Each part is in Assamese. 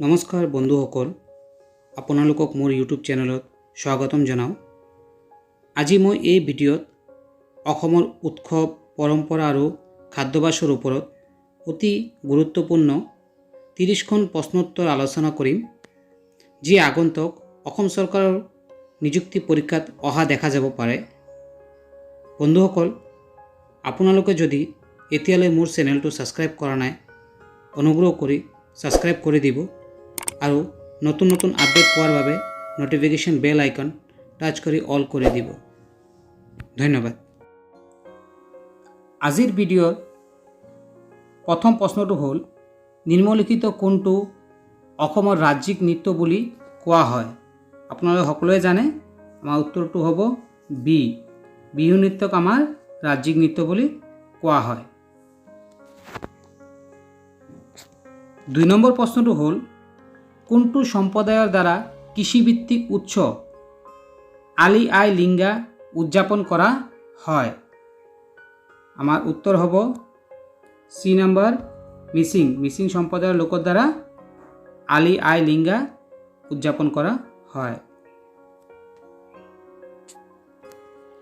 নমস্কাৰ বন্ধুসকল, আপোনালোকক মোৰ ইউটিউব চেনেলত স্বাগতম জনাওঁ। আজি মই এই ভিডিঅ'ত অসমৰ উৎসৱ, পৰম্পৰা আৰু খাদ্যাভ্যাসৰ ওপৰত অতি গুৰুত্বপূৰ্ণ 30খন প্ৰশ্নোত্তৰ আলোচনা কৰিম, যি আগন্তুক অসম চৰকাৰৰ নিযুক্তি পৰীক্ষাত অহা দেখা যাব পাৰে। বন্ধুসকল, আপোনালোকে যদি এতিয়ালৈ মোৰ চেনেলটো ছাবস্ক্ৰাইব কৰা নাই, অনুগ্ৰহ কৰি ছাবস্ক্ৰাইব কৰি দিব আৰু নতুন নতুন আপডেট পোৱাৰ বাবে নটিফিকেশ্যন বেল আইকন টাচ কৰি অল কৰি দিব। ধন্যবাদ। আজিৰ ভিডিঅ'ৰ প্ৰথম প্ৰশ্নটো হ'ল, নিম্নলিখিত কোনটো অসমৰ ৰাজ্যিক নৃত্য বুলি কোৱা হয়? আপোনালোকে সকলোৱে জানে, আমাৰ উত্তৰটো হ'ব বি। বিহু নৃত্যক আমাৰ ৰাজ্যিক নৃত্য বুলি কোৱা হয়। 2 নম্বৰ প্ৰশ্নটো হ'ল, কোনটো সম্প্ৰদায়ৰ দ্বাৰা কৃষিভিত্তিক উৎসৱ আলি আই লিংগা উদযাপন কৰা হয়? আমাৰ উত্তৰ হ'ব চি নম্বৰ, মিচিং। মিচিং সম্প্ৰদায়ৰ লোকৰ দ্বাৰা আলি আই লিংগা উদযাপন কৰা হয়।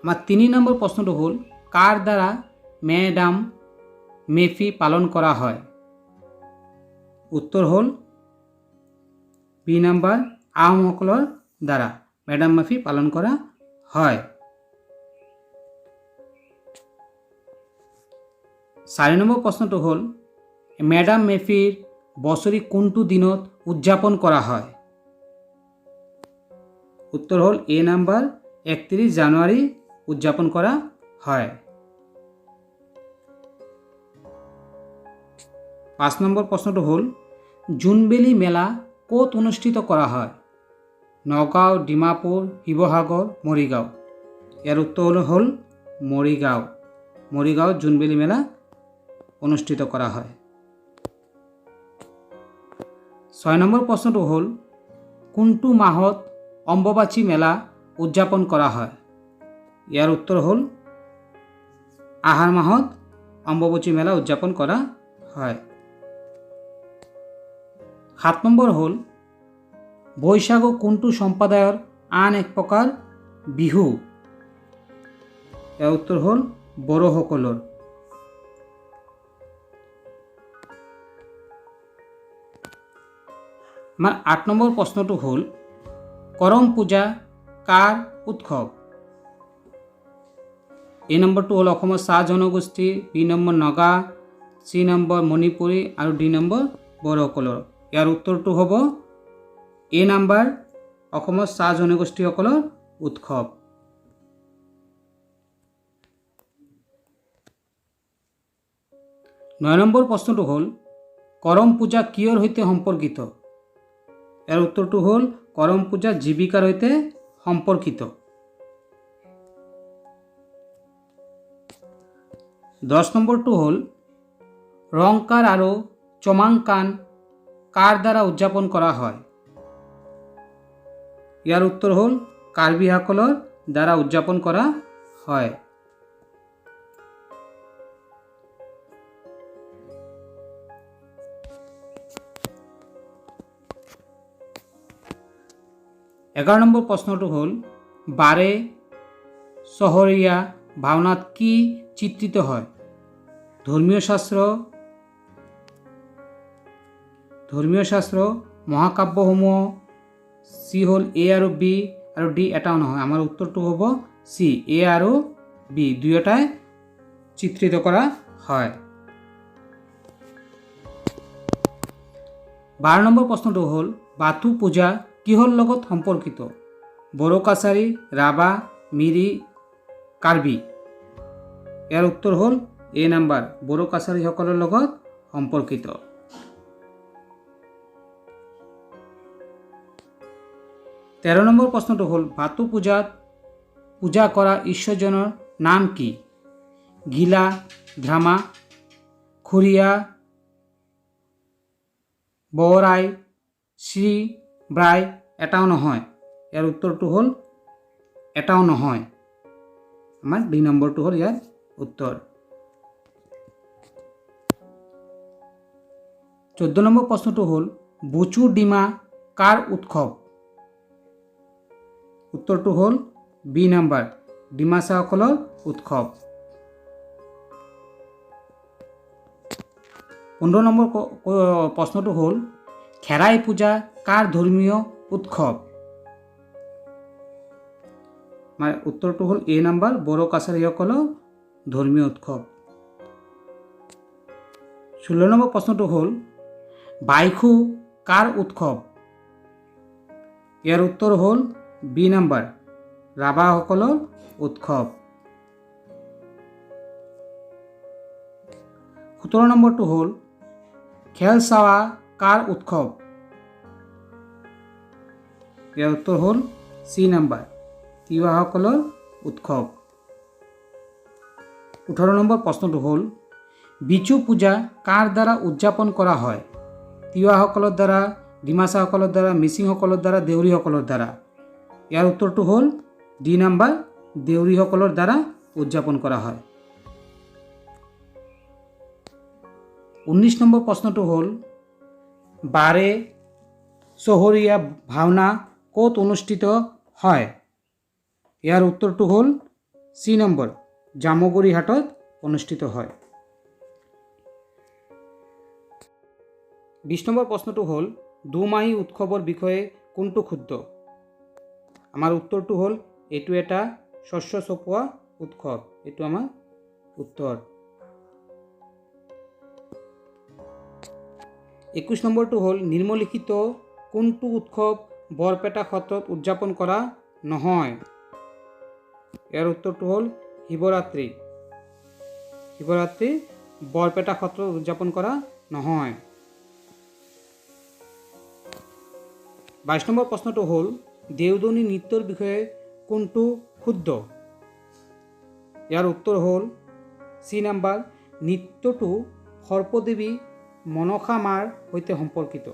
আমাৰ 3 নম্বৰ প্ৰশ্নটো হ'ল, কাৰ দ্বাৰা মেডাম মে ফি পালন কৰা হয়? উত্তৰ হ'ল বি নম্বৰ, আহোমসকলৰ দ্বাৰা মেডাম মে ফি পালন কৰা হয়। 4 নম্বৰ প্ৰশ্নটো হ'ল, মেডাম মে ফিৰ বছৰি কোনটো দিনত উদযাপন কৰা হয়? উত্তৰ হ'ল এ নম্বৰ, 31 জানুৱাৰী উদযাপন কৰা হয়। 5 নম্বৰ প্ৰশ্নটো হ'ল, জোনবিল মেলা ক'ত অনুষ্ঠিত কৰা হয়? নগাঁও, ডিমাপুৰ, শিৱসাগৰ, মৰিগাঁও। ইয়াৰ উত্তৰ হ'ল মৰিগাঁও। মৰিগাঁৱত জোনবিল মেলা অনুষ্ঠিত কৰা হয়। 6 নম্বৰ প্ৰশ্নটো হ'ল, কোনটো মাহত অম্বুবাচী মেলা উদযাপন কৰা হয়? ইয়াৰ উত্তৰ হ'ল আহাৰ মাহত অম্বুবাচী মেলা উদযাপন কৰা হয়। 7 নম্বৰ হ'ল, বৈশাগু কোনটো সম্প্ৰদায়ৰ আন এক প্ৰকাৰ বিহু? ইয়াৰ উত্তৰ হ'ল বড়োসকলৰ। আমাৰ 8 নম্বৰ প্ৰশ্নটো হ'ল, কৰম পূজা কাৰ উৎসৱ? এ নম্বৰটো হ'ল অসমৰ চাহ জনগোষ্ঠী, B number Naga, C number Manipuri আৰু ডি নম্বৰ বড়োসকলৰ। ইয়াৰ উত্তৰটো হ'ব এ নম্বৰ, অসমৰ চাহ জনগোষ্ঠীসকলৰ উৎসৱ। 9 নম্বৰ প্ৰশ্নটো হ'ল, কৰম পূজা কিহৰ সৈতে সম্পৰ্কিত? ইয়াৰ উত্তৰটো হ'ল কৰম পূজা জীৱিকাৰ সৈতে সম্পৰ্কিত। 10 নম্বৰটো হ'ল, ৰংকাৰ আৰু চমাংকান কাৰ দ্বাৰা উদযাপন কৰা হয়? ইয়াৰ উত্তৰ হ'ল কাৰ্বিসকলৰ দ্বাৰা উদযাপন কৰা হয়। 11 নম্বৰ প্ৰশ্নটো হ'ল, বাৰে চহৰীয়া ভাওনাত কি চিত্ৰিত হয়? ধৰ্মীয় শাস্ত্ৰ, মহাকাব্যসমূহ। চি হ'ল এ আৰু বি আৰু ডি এটাও নহয়। আমাৰ উত্তৰটো হ'ব চি, এ আৰু বি দুয়োটাই চিত্ৰিত কৰা হয়। 12 নম্বৰ প্ৰশ্নটো হ'ল, বাথু পূজা কিহৰ লগত সম্পৰ্কিত? বড়ো কাছাৰী, ৰাভা, মিৰি, কাৰ্বি। ইয়াৰ উত্তৰ হ'ল এ নম্বৰ, বড়ো কাছাৰীসকলৰ লগত সম্পৰ্কিত। 13 নম্বৰ প্ৰশ্নটো হ'ল, বাথু পূজাত পূজা কৰা ঈশ্বৰজনৰ নাম কি? গিলা, ধ্ৰামা, খুৰীয়া, বৰাই, শ্ৰী, ব্ৰাই। এটাও নহয়। ইয়াৰ উত্তৰটো হ'ল এটাও নহয়। আমাৰ ডি নম্বৰটো হ'ল ইয়াৰ উত্তৰ। 14 নম্বৰ প্ৰশ্নটো হ'ল, বুচু ডিমা কাৰ উৎসৱ? উত্তৰটো হ'ল বি নম্বৰ, ডিমাছাসকলৰ উৎসৱ। 15 নম্বৰ প্ৰশ্নটো হ'ল খেৰাই পূজা কাৰ ধৰ্মীয় উৎসৱ? উত্তৰটো হ'ল এ নম্বৰ, বড়ো কাছাৰীসকলৰ ধৰ্মীয় উৎসৱ। 16 নম্বৰ প্ৰশ্নটো হ'ল বাইখু কাৰ উৎসৱ? ইয়াৰ উত্তৰ হ'ল বি নম্বৰ, ৰাভাসকলৰ উৎসৱ। 17 নম্বৰটো হ'ল খেল চাৱা কাৰ উৎসৱ? ইয়াৰ উত্তৰ হ'ল চি নম্বৰ, তিৱাসকলৰ উৎসৱ। 18 নম্বৰ প্ৰশ্নটো হ'ল বিচু পূজা কাৰ দ্বাৰা উদযাপন কৰা হয়? তিৱাসকলৰ দ্বাৰা, ডিমাছাসকলৰ দ্বাৰা, মিচিংসকলৰ দ্বাৰা, দেউৰীসকলৰ দ্বাৰা। ইয়াৰ উত্তৰটো হ'ল ডি নম্বৰ, দেউৰীসকলৰ দ্বাৰা উদযাপন কৰা হয়। 19 নম্বৰ প্ৰশ্নটো হ'ল বাৰে চহৰীয়া ভাওনা ক'ত অনুষ্ঠিত হয়? ইয়াৰ উত্তৰটো হ'ল চি নম্বৰ, জামুগুৰি হাটত অনুষ্ঠিত হয়। 20 নম্বৰ প্ৰশ্নটো হ'ল দুমাহী উৎসৱৰ বিষয়ে কোনটো শুদ্ধ? আমাৰ উত্তৰটো হ'ল এইটো এটা শস্য চপোৱা উৎসৱ, এইটো আমাৰ উত্তৰ। 21 নম্বৰটো হ'ল নিম্নলিখিত কোনটো উৎসৱ বৰপেটা সত্ৰত উদযাপন কৰা নহয়? ইয়াৰ উত্তৰটো হ'ল শিৱৰাত্ৰি। শিৱৰাত্ৰি বৰপেটা সত্ৰত উদযাপন কৰা নহয়। 22 নম্বৰ প্ৰশ্নটো হ'ল দেউদনী নৃত্যৰ বিষয়ে কোনটো শুদ্ধ? ইয়াৰ উত্তৰ হ'ল চি নম্বৰ, নৃত্যটো সৰ্পদেৱী মনসা মাৰ সৈতে সম্পৰ্কিত।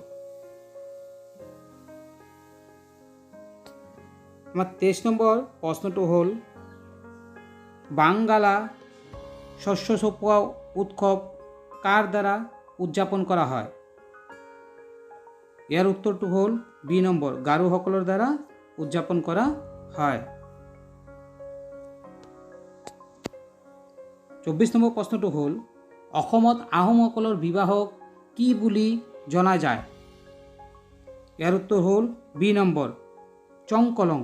আমাৰ 23 নম্বৰ প্ৰশ্নটো হ'ল বাংগালা শস্য চপোৱা উৎসৱ কাৰ দ্বাৰা উদযাপন কৰা হয়? ইয়াৰ উত্তৰটো হ'ল বি নম্বৰ, গাৰোসকলৰ দ্বাৰা উদযাপন কৰা হয়। 24 নম্বৰ প্ৰশ্নটো হ'ল অসমত আহোমসকলৰ বিবাহক কি বুলি জনা যায়? ইয়াৰ উত্তৰ হ'ল বি নম্বৰ, চংকলং।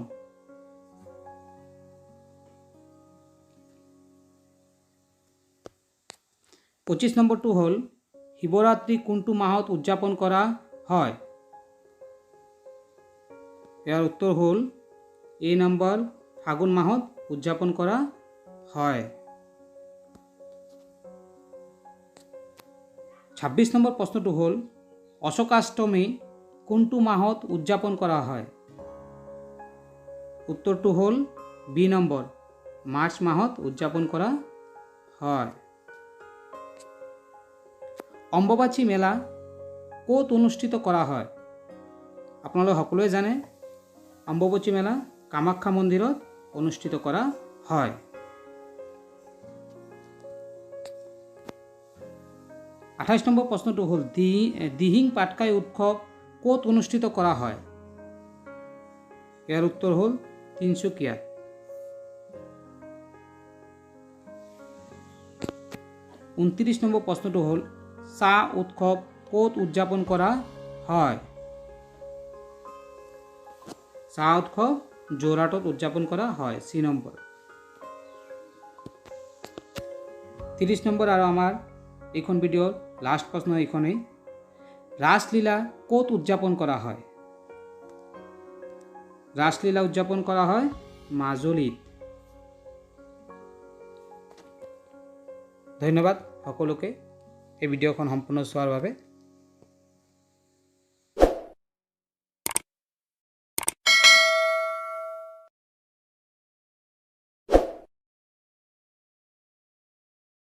25 নম্বৰটো হ'ল শিৱৰাত্ৰি কোনটো মাহত উদযাপন কৰা হয়? ইয়াৰ উত্তৰ হ'ল এ নম্বৰ, ফাগুন মাহত উদযাপন কৰা হয়। 26 নম্বৰ প্ৰশ্নটো হ'ল অশোকাষ্টমী কোনটো মাহত উদযাপন কৰা হয়? উত্তৰটো হ'ল বি নম্বৰ, মাৰ্চ মাহত উদযাপন কৰা হয়। অম্বুবাচী মেলা ক'ত অনুষ্ঠিত কৰা হয়? আপোনালোকে সকলোৱে জানে অম্বুবাচী মেলা কামাখ্যা মন্দিৰত অনুষ্ঠিত কৰা হয়। 28 নম্বৰ প্ৰশ্নটো হ'ল দিহিং পাটকাই উৎসৱ ক'ত অনুষ্ঠিত কৰা হয়? ইয়াৰ উত্তৰ হ'ল তিনিচুকীয়াত। 29 নম্বৰ প্ৰশ্নটো হ'ল চাহ উৎসৱ ক'ত উদযাপন কৰা হয়? চাহ উৎসৱ যোৰহাটত উদযাপন কৰা হয়, চি নম্বৰ। 30 নম্বৰ আৰু আমাৰ এইখন ভিডিঅ'ৰ লাষ্ট প্ৰশ্ন এইখনেই, ৰাসলীলা ক'ত উদযাপন কৰা হয়? ৰাসলীলা উদযাপন কৰা হয় মাজুলীত। ধন্যবাদ সকলোকে এই ভিডিঅ'খন সম্পূৰ্ণ চোৱাৰ বাবে।